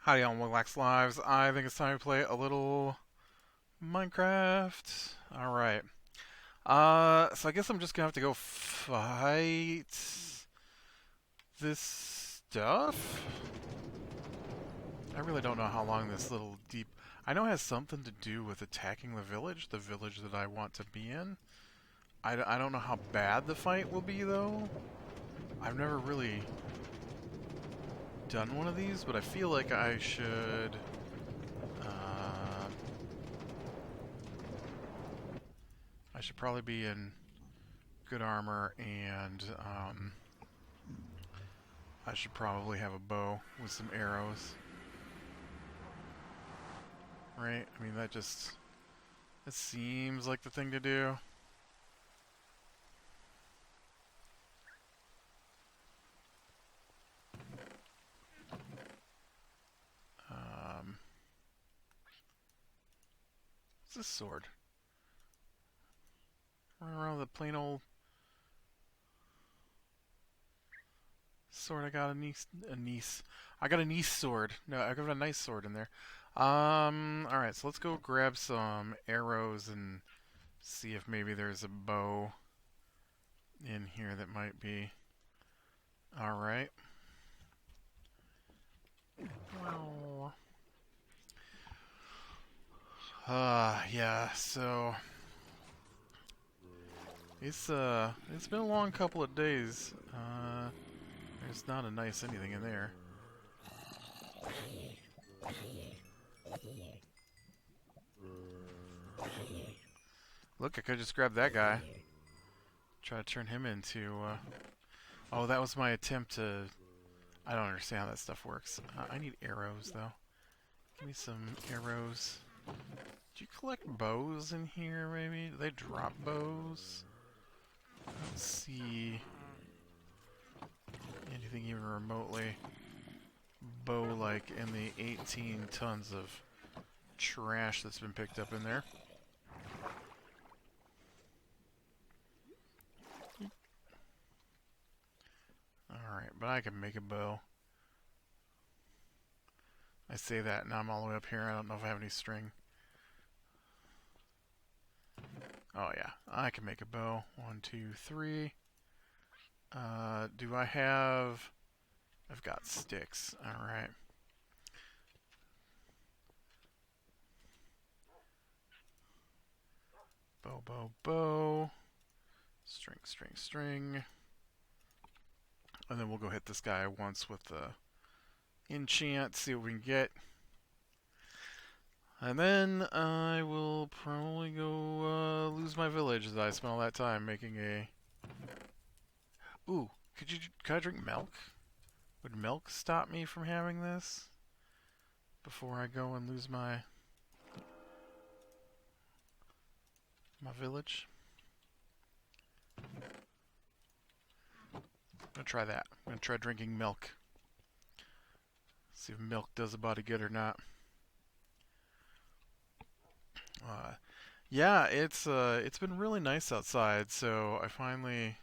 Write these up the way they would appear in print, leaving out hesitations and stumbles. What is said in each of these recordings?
Howdy on Wax Lives. I think it's time to play a little Minecraft. Alright. So I guess I'm just gonna have to go fight this stuff? I really don't know how long this little deep... I know it has something to do with attacking the village that I want to be in. I don't know how bad the fight will be, though. I've never really done one of these, but I feel like I should... I should probably be in good armor, and I should probably have a bow with some arrows. Right? I mean, that seems like the thing to do. Um, what's this sword? Run around with a plain old sword. I got a niece. I got a niece sword. No, I got a nice sword in there. Alright, so let's go grab some arrows and see if maybe there's a bow in here that might be alright. Wow. Yeah, so it's been a long couple of days. There's not a nice anything in there. Look, I could just grab that guy. Try to turn him into, oh, that was my attempt to... I don't understand how that stuff works. I need arrows, though. Give me some arrows. Do you collect bows in here, maybe? Do they drop bows? I don't see anything even remotely bow-like in the 18 tons of trash that's been picked up in there. Alright, but I can make a bow. I say that, now I'm all the way up here. I don't know if I have any string. Oh yeah, I can make a bow. 1, 2, 3. Do I have... I've got sticks. Alright. Bow, bow, bow. String, string, string. And then we'll go hit this guy once with the enchant, see what we can get. And then I will probably go lose my village that I spent all that time making a... Ooh, could I drink milk? Would milk stop me from having this? Before I go and lose my village? I'm gonna try that. I'm gonna try drinking milk. See if milk does a body good or not. Yeah, it's been really nice outside, so I finally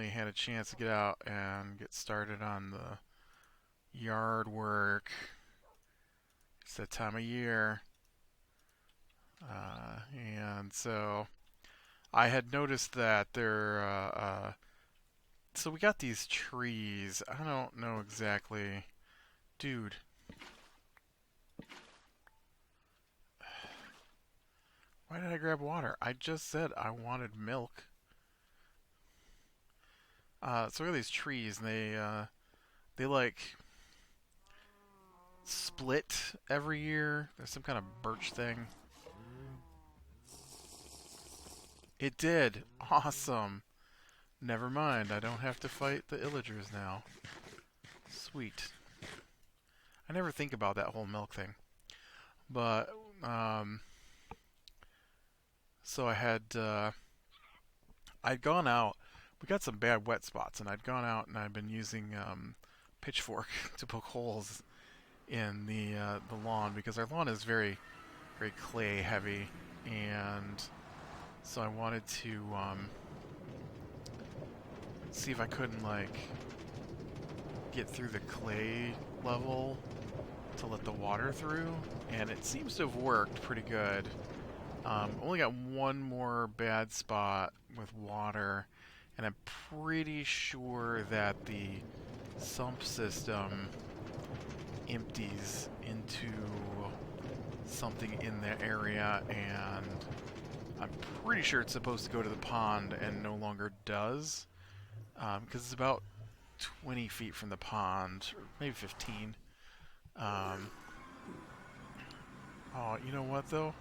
had a chance to get out and get started on the yard work. It's that time of year. And so I had noticed that so we got these trees. I don't know exactly. Dude. Why did I grab water? I just said I wanted milk. So we got these trees, and they like split every year. There's some kind of birch thing. It did. Awesome. Never mind. I don't have to fight the illagers now. Sweet. I never think about that whole milk thing. But, so I'd gone out. We got some bad wet spots, and I'd gone out and I'd been using pitchfork to poke holes in the lawn because our lawn is very, very clay heavy, and so I wanted to see if I couldn't like get through the clay level to let the water through, and it seems to have worked pretty good. Only got one more bad spot with water, and I'm pretty sure that the sump system empties into something in the area, and I'm pretty sure it's supposed to go to the pond and no longer does, because it's about 20 feet from the pond, or maybe 15. Oh, you know what though?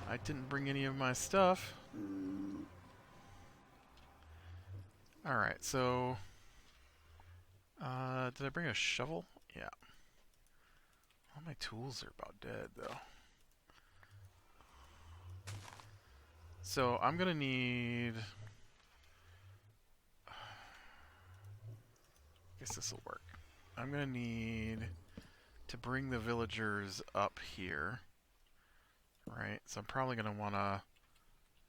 I didn't bring any of my stuff. Alright, so... did I bring a shovel? Yeah. All my tools are about dead, though. So, I'm gonna need... I guess this'll work. I'm gonna need to bring the villagers up here. Right? So I'm probably gonna wanna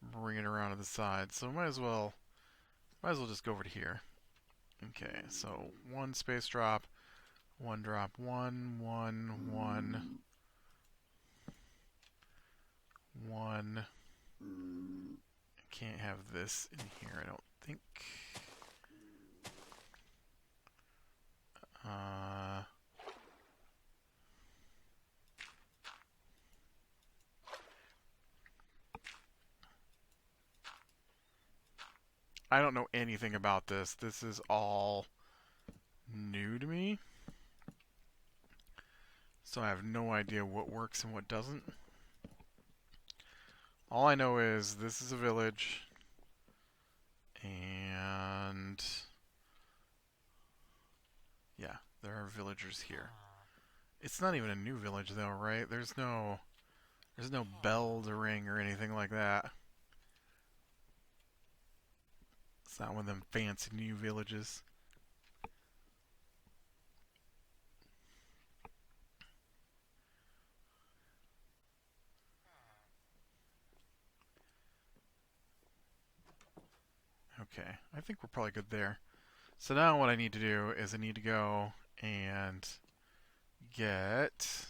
bring it around to the side. So might as well just go over to here. Okay, so one space drop, one drop, one, one. I can't have this in here, I don't think. I don't know anything about this. This is all new to me. So I have no idea what works and what doesn't. All I know is this is a village, and yeah, there are villagers here. It's not even a new village though, right? There's no bell to ring or anything like that. It's not one of them fancy new villages. Okay, I think we're probably good there. So now what I need to do is I need to go and get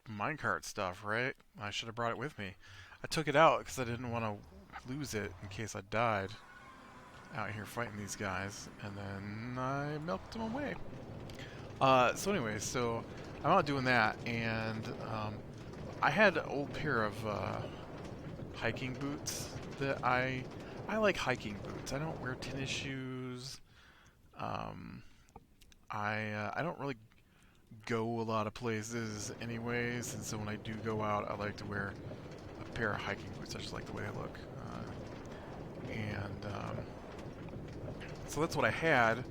minecart stuff, right? I should have brought it with me. I took it out because I didn't want to lose it in case I died out here fighting these guys, and then I milked them away. So anyways, so I'm out doing that, and I had an old pair of hiking boots that I like hiking boots. I don't wear tennis shoes. I don't really go a lot of places anyways, and so when I do go out, I like to wear a pair of hiking boots. I just like the way they look. So that's what I had,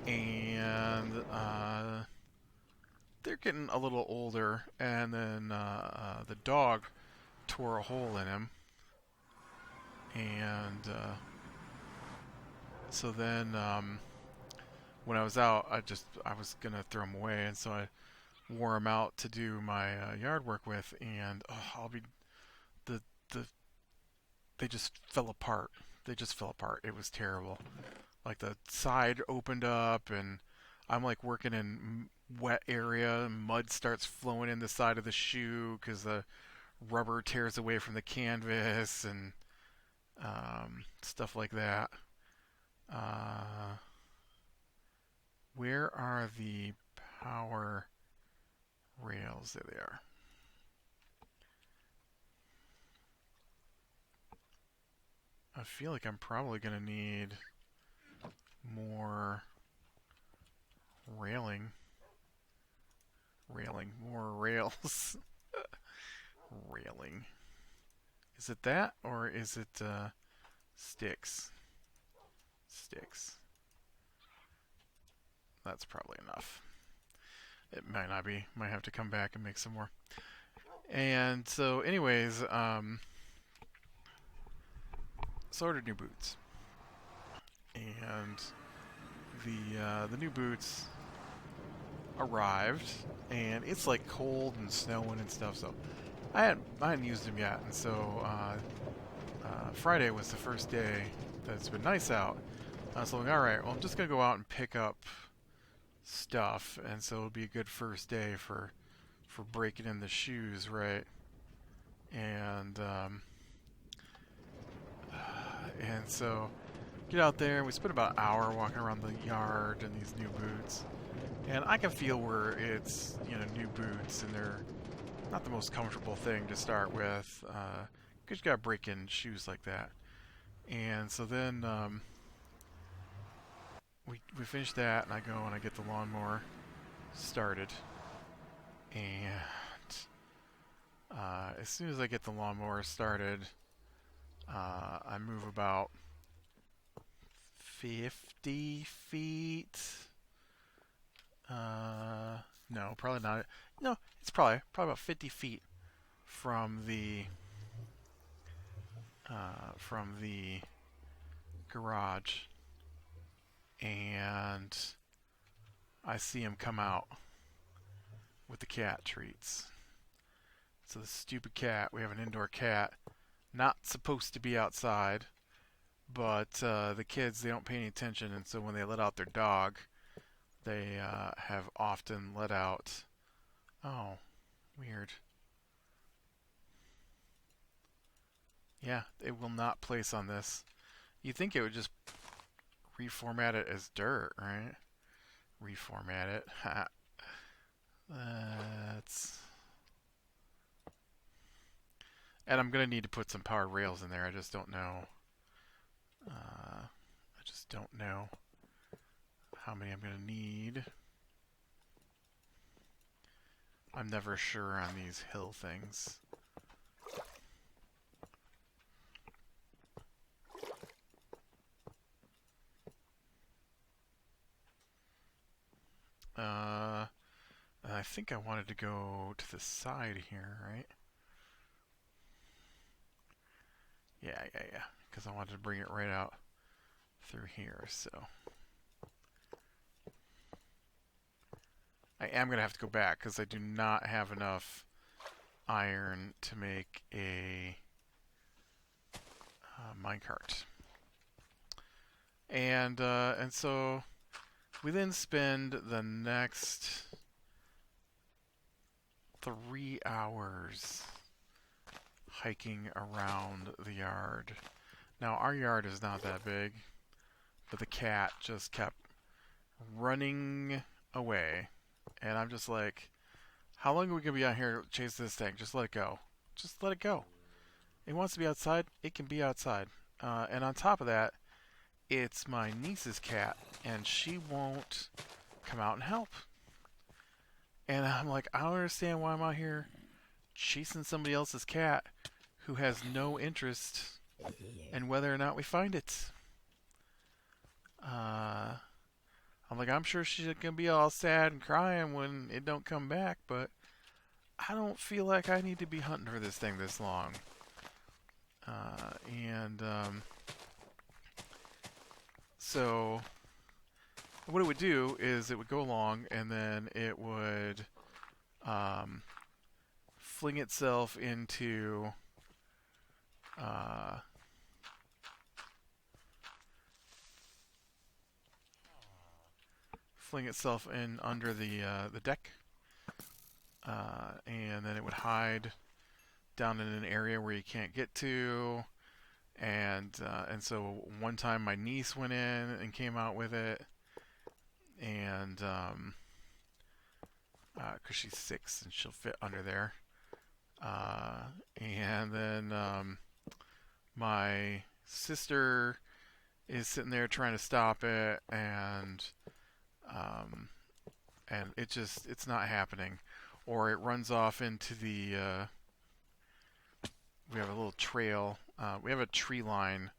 and they're getting a little older, and then the dog tore a hole in him, and so then when I was out, I was gonna throw them away, and so I wore them out to do my yard work with, and the the they just fell apart. They just fell apart. It was terrible. Like the side opened up, and I'm like working in wet area, and mud starts flowing in the side of the shoe because the rubber tears away from the canvas, and stuff like that. Where are the power rails? There they are. I feel like I'm probably going to need more railing. More rails. Railing. Is it that, or is it sticks? Sticks. That's probably enough. It might not be. Might have to come back and make some more. And so, anyways, so I ordered new boots, and the new boots arrived, and it's like cold and snowing and stuff. So I hadn't used them yet, and so Friday was the first day that it's been nice out, So I'm like, alright, well I'm just going to go out and pick up stuff, and so it'll be a good first day for breaking in the shoes, right? And and so get out there, and we spent about an hour walking around the yard in these new boots. And I can feel where it's, you know, new boots, and they're not the most comfortable thing to start with, because you gotta break in shoes like that. And so then we finish that, and I go and I get the lawnmower started. And as soon as I get the lawnmower started, I move about 50 feet. No, probably not. No, it's probably about 50 feet from the garage, and I see him come out with the cat treats. So the stupid cat, we have an indoor cat, not supposed to be outside, but the kids, they don't pay any attention, and so when they let out their dog, they have often let out. Oh, weird. Yeah, it will not place on this. You'd think it would just reformat it as dirt, right? Reformat it. That's. And I'm gonna need to put some powered rails in there. I just don't know. I just don't know how many I'm gonna need. I'm never sure on these hill things. I think I wanted to go to the side here, right? Yeah. Because I wanted to bring it right out through here, so. I am going to have to go back because I do not have enough iron to make a minecart. And so we then spend the next 3 hours hiking around the yard. Now, our yard is not that big, but the cat just kept running away. And I'm just like, how long are we going to be out here chasing this thing? Just let it go. Just let it go. It wants to be outside. It can be outside. And on top of that, it's my niece's cat, and she won't come out and help. And I'm like, I don't understand why I'm out here chasing somebody else's cat who has no interest in whether or not we find it. I'm like, I'm sure she's gonna be all sad and crying when it don't come back, but I don't feel like I need to be hunting for this thing this long. So what it would do is it would go along, and then it would fling itself into in under the deck, and then it would hide down in an area where you can't get to. And so one time my niece went in and came out with it, and because she's 6 and she'll fit under there. And then my sister is sitting there trying to stop it, and it's not happening. Or it runs off into the we have a little trail. We have a tree line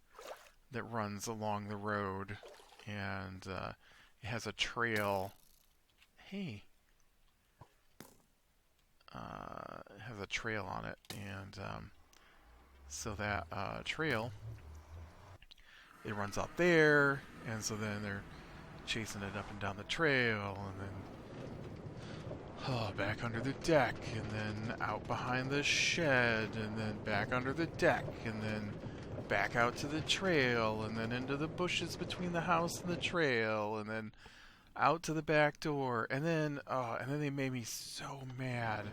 that runs along the road, and it has a trail. Hey. It has a trail on it, and so that trail, it runs out there, and so then they're chasing it up and down the trail, and then back under the deck, and then out behind the shed, and then back under the deck, and then back out to the trail, and then into the bushes between the house and the trail, and then out to the back door, and then they made me so mad.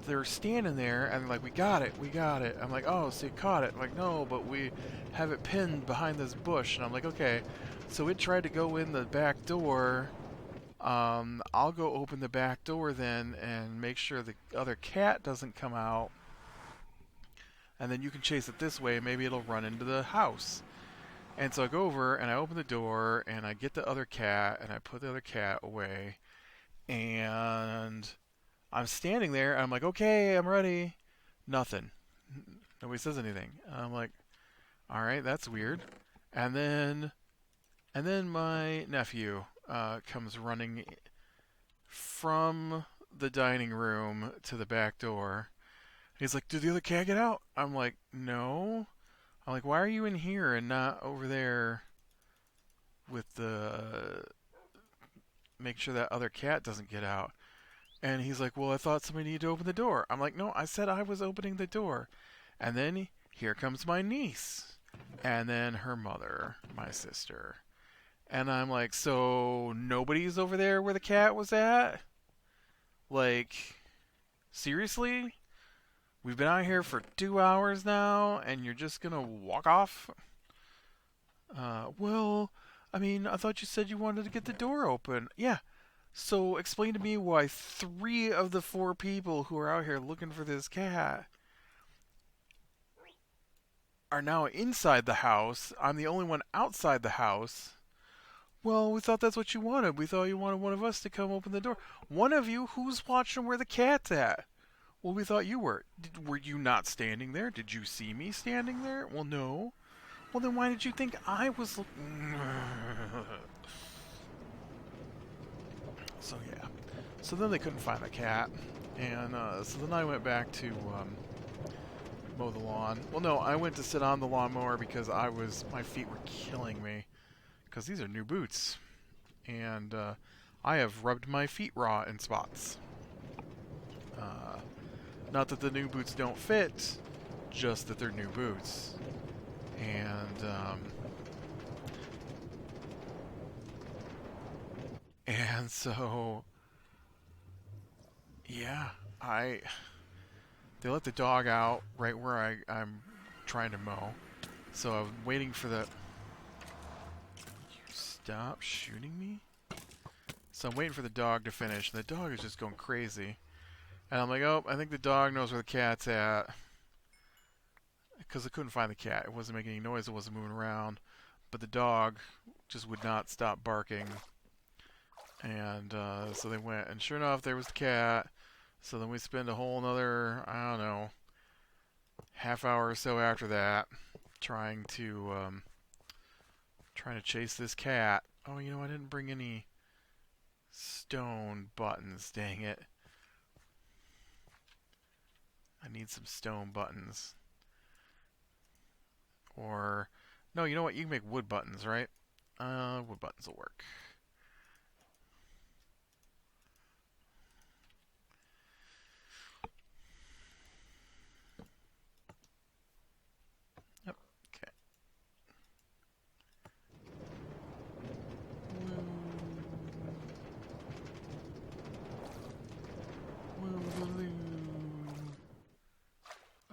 They're standing there and like, we got it. I'm like, oh, so you caught it? I'm like, no, but we have it pinned behind this bush. And I'm like, okay. So it tried to go in the back door. I'll go open the back door then and make sure the other cat doesn't come out. And then you can chase it this way. Maybe it'll run into the house. And so I go over and I open the door and I get the other cat and I put the other cat away. And I'm standing there, and I'm like, okay, I'm ready. Nothing. Nobody says anything. I'm like, all right, that's weird. And then my nephew comes running from the dining room to the back door. He's like, did the other cat get out? I'm like, no. I'm like, why are you in here and not over there with the... make sure that other cat doesn't get out? And he's like, well, I thought somebody needed to open the door. I'm like, no, I said I was opening the door. And then here comes my niece. And then her mother, my sister. And I'm like, so nobody's over there where the cat was at? Like, seriously? We've been out here for 2 hours now, and you're just going to walk off? Well, I mean, I thought you said you wanted to get the door open. Yeah. So explain to me why 3 of the 4 people who are out here looking for this cat are now inside the house. I'm the only one outside the house. Well, we thought that's what you wanted. We thought you wanted one of us to come open the door. One of you, who's watching where the cat's at? Well, we thought you were. Were you not standing there? Did you see me standing there? Well, no. Well, then why did you think I was looking... So, yeah. So then they couldn't find the cat. And so then I went back to mow the lawn. Well, no, I went to sit on the lawnmower because my feet were killing me. Because these are new boots. And I have rubbed my feet raw in spots. Not that the new boots don't fit, just that they're new boots. And so, yeah, they let the dog out right where I'm trying to mow. So I was waiting for the... Stop shooting me? So I'm waiting for the dog to finish, and the dog is just going crazy. And I'm like, oh, I think the dog knows where the cat's at. Because I couldn't find the cat. It wasn't making any noise, it wasn't moving around. But the dog just would not stop barking. And so they went, and sure enough, there was the cat. So then we spent a whole another, I don't know, half hour or so after that, trying to chase this cat. Oh, you know, I didn't bring any stone buttons. Dang it! I need some stone buttons. Or no, you know what? You can make wood buttons, right? Wood buttons will work.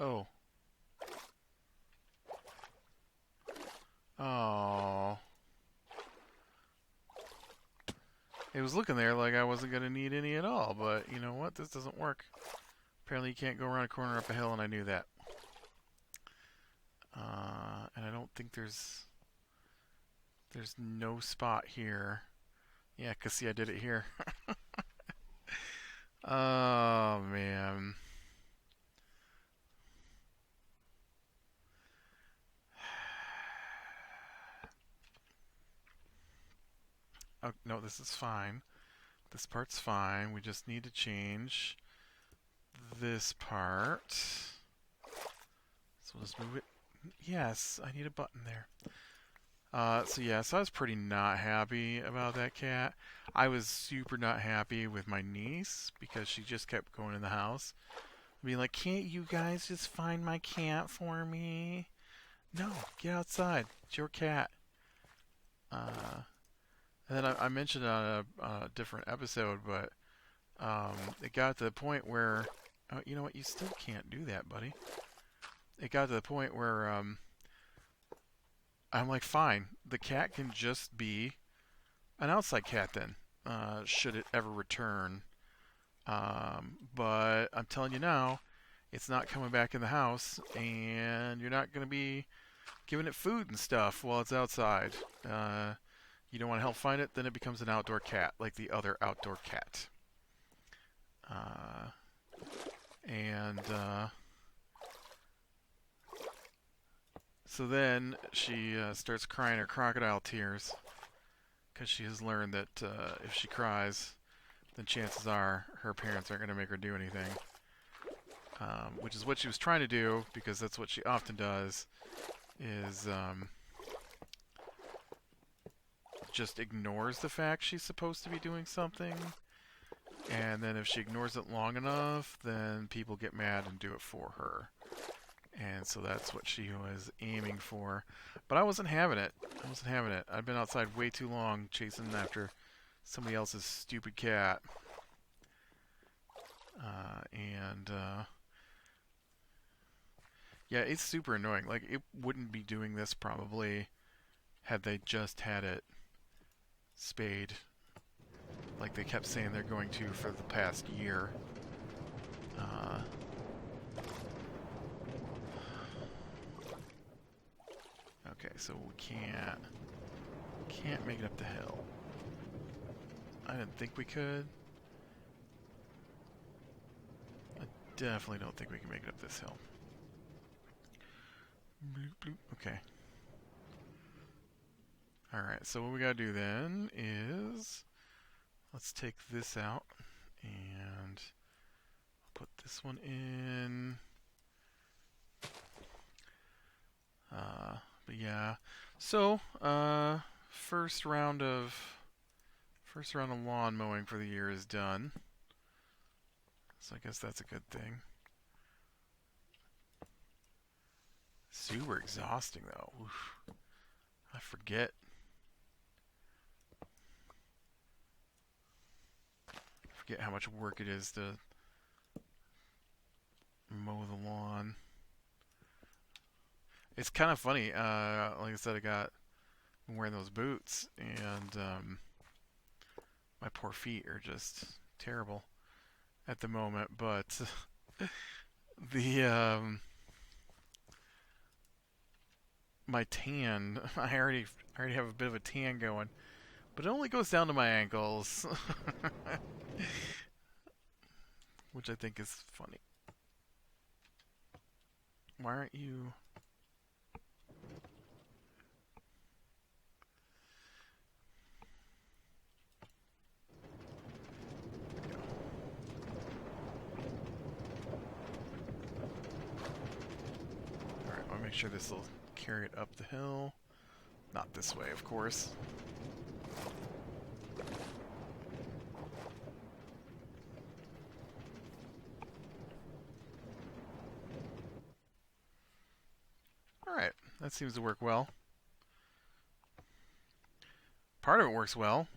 Oh. Oh. It was looking there like I wasn't going to need any at all, but you know what? This doesn't work. Apparently you can't go around a corner up a hill, and I knew that. And I don't think there's no spot here. Yeah, 'cause see, I did it here. Oh, man. Oh, no, this is fine. This part's fine. We just need to change this part. So we'll just move it. Yes, I need a button there. So yeah, so I was pretty not happy about that cat. I was super not happy with my niece because she just kept going in the house, being like, "Can't you guys just find my cat for me?" No, get outside. It's your cat. Uh, and then I mentioned on a different episode, but it got to the point where, oh, you know what? You still can't do that, buddy. It got to the point where I'm like, fine, the cat can just be an outside cat then, should it ever return. But I'm telling you now, it's not coming back in the house, and you're not going to be giving it food and stuff while it's outside. You don't want to help find it, then it becomes an outdoor cat, like the other outdoor cat. Uh, and so then she starts crying her crocodile tears because she has learned that if she cries, then chances are her parents aren't going to make her do anything. Which is what she was trying to do, because that's what she often does, is just ignores the fact she's supposed to be doing something, and then if she ignores it long enough, then people get mad and do it for her. And so that's what she was aiming for. But I wasn't having it. I wasn't having it. I'd been outside way too long chasing after somebody else's stupid cat. Yeah, it's super annoying. Like, it wouldn't be doing this probably had they just had it spayed, like they kept saying they're going to for the past year. Uh, okay, so we can't make it up the hill. I didn't think we could. I definitely don't think we can make it up this hill. Bloop, bloop. Okay. Alright, so what we gotta do then is, let's take this out and put this one in. But yeah, so first round of lawn mowing for the year is done. So I guess that's a good thing. Super exhausting though. Oof. I forget how much work it is to mow the lawn. It's kind of funny. Like I said, I'm wearing those boots, and my poor feet are just terrible at the moment. But the my tan, I already have a bit of a tan going, but it only goes down to my ankles, which I think is funny. Why aren't you? Alright, I'll make sure this will carry it up the hill. Not this way, of course. Alright, that seems to work well. Part of it works well.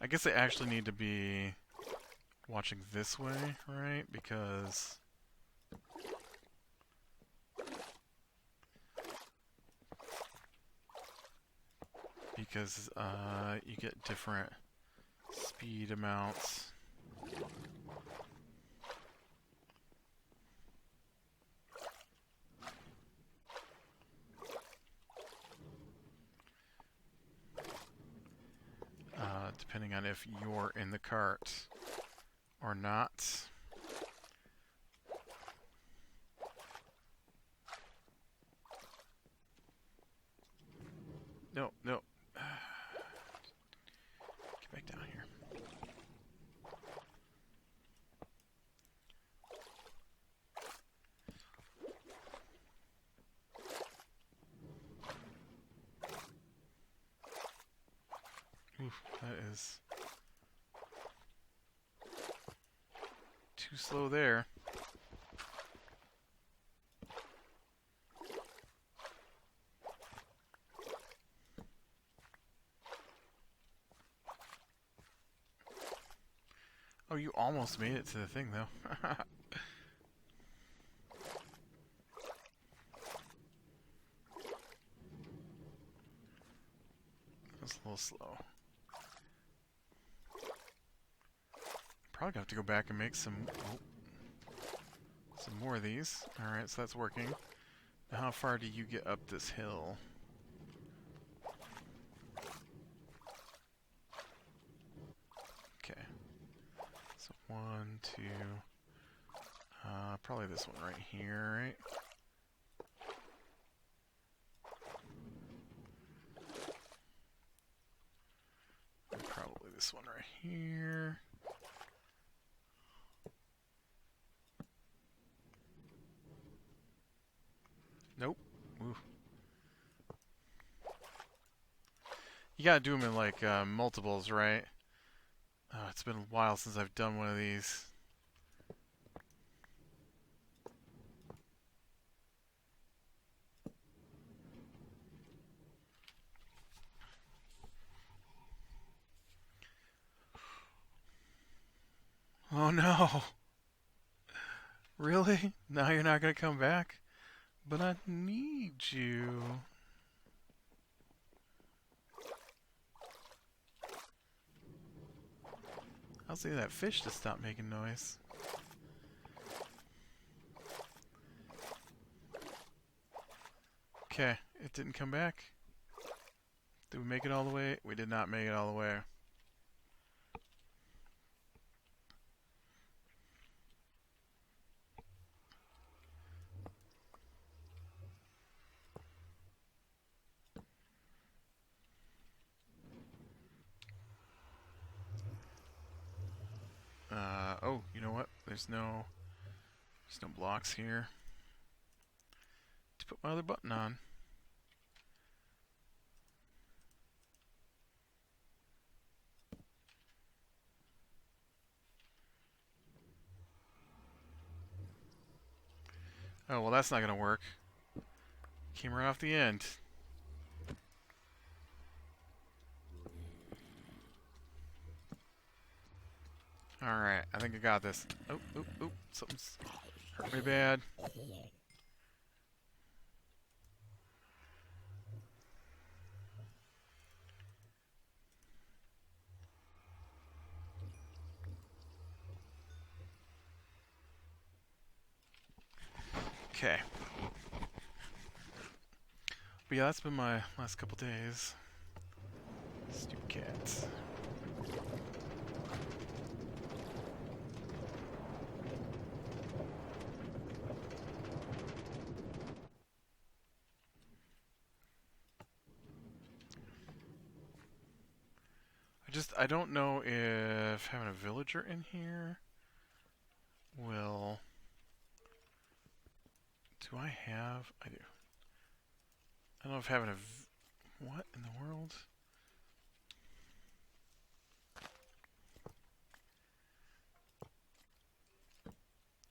I guess I actually need to be watching this way, right? Because you get different speed amounts. Depending on if you're in the cart or not. No, no. Get back down here. That is too slow there. Oh, you almost made it to the thing, though. That's a little slow. Probably gonna have to go back and make some more of these. Alright, so that's working. Now how far do you get up this hill? Okay. So 1, 2... probably this one right here, right? And probably this one right here. Nope. Ooh. You gotta do them in like multiples, right? Oh, it's been a while since I've done one of these. Oh no! Really? Now you're not gonna come back? But I need you. I'll see that fish to stop making noise. Okay, it didn't come back. Did we make it all the way? We did not make it all the way. Oh, you know what? There's no blocks here to put my other button on. Oh, well, that's not going to work. Came right off the end. Alright, I think I got this. Oh, oh, oh, something's hurt me bad. Okay. But yeah, that's been my last couple days. Stupid cats. I don't know if having a villager in here will... Do I have... I do. I don't know if having a... What in the world?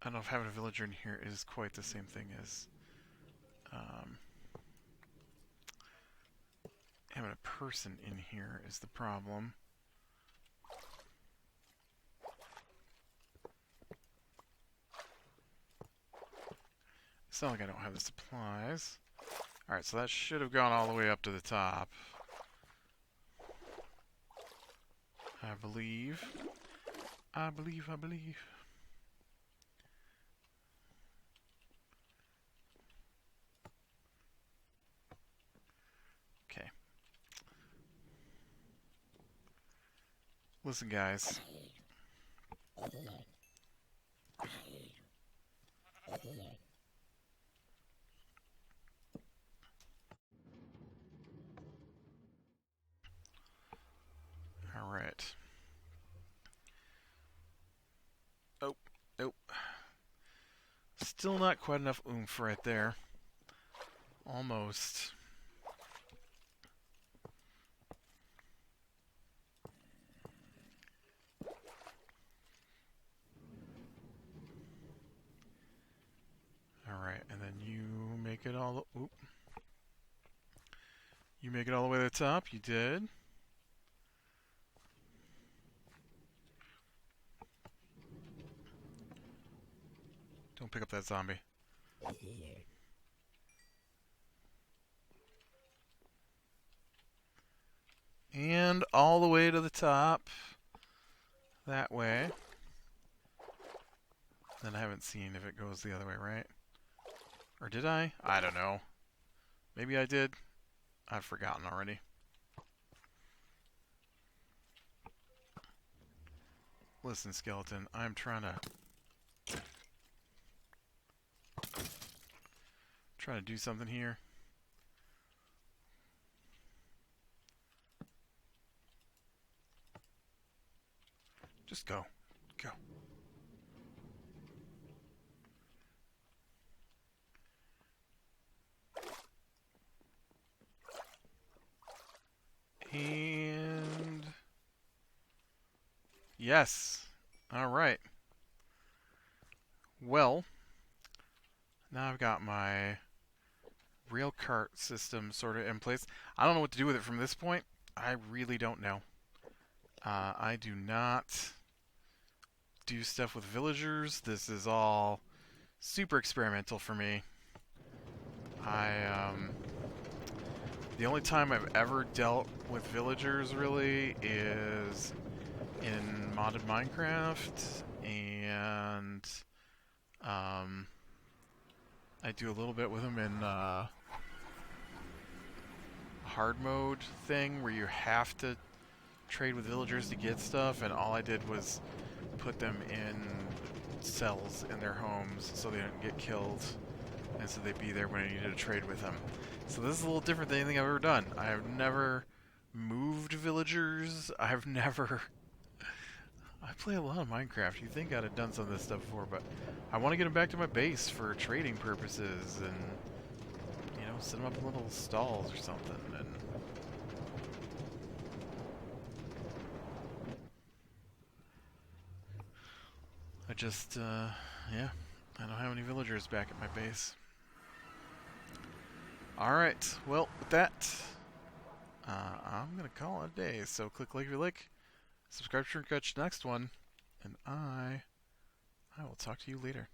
I don't know if having a villager in here is quite the same thing as having a person in here is the problem. It's not like I don't have the supplies. Alright, so that should have gone all the way up to the top. I believe. I believe. Okay. Listen, guys. Alright. Oh, nope. Still not quite enough oomph right there. Almost. Alright, and then you make it all... Oop. You make it all the way to the top. You did. Don't pick up that zombie. And all the way to the top. That way. Then I haven't seen if it goes the other way, right? Or did I? I don't know. Maybe I did. I've forgotten already. Listen, skeleton, I'm trying to do something here. Just go. Go. And... yes. Alright. Well, now I've got my rail cart system sort of in place. I don't know what to do with it from this point. I really don't know. I do not do stuff with villagers. This is all super experimental for me. The only time I've ever dealt with villagers really is in modded Minecraft, and I do a little bit with them in hard mode thing where you have to trade with villagers to get stuff, and all I did was put them in cells in their homes so they didn't get killed, and so they'd be there when I needed to trade with them. So this is a little different than anything I've ever done. I have never moved villagers. I've never... I play a lot of Minecraft. You'd think I'd have done some of this stuff before, but I want to get them back to my base for trading purposes and, you know, set them up in little stalls or something. And I just, yeah, I don't have any villagers back at my base. Alright, well, with that, I'm going to call it a day. So click like if you like, subscribe to catch the next one, and I will talk to you later.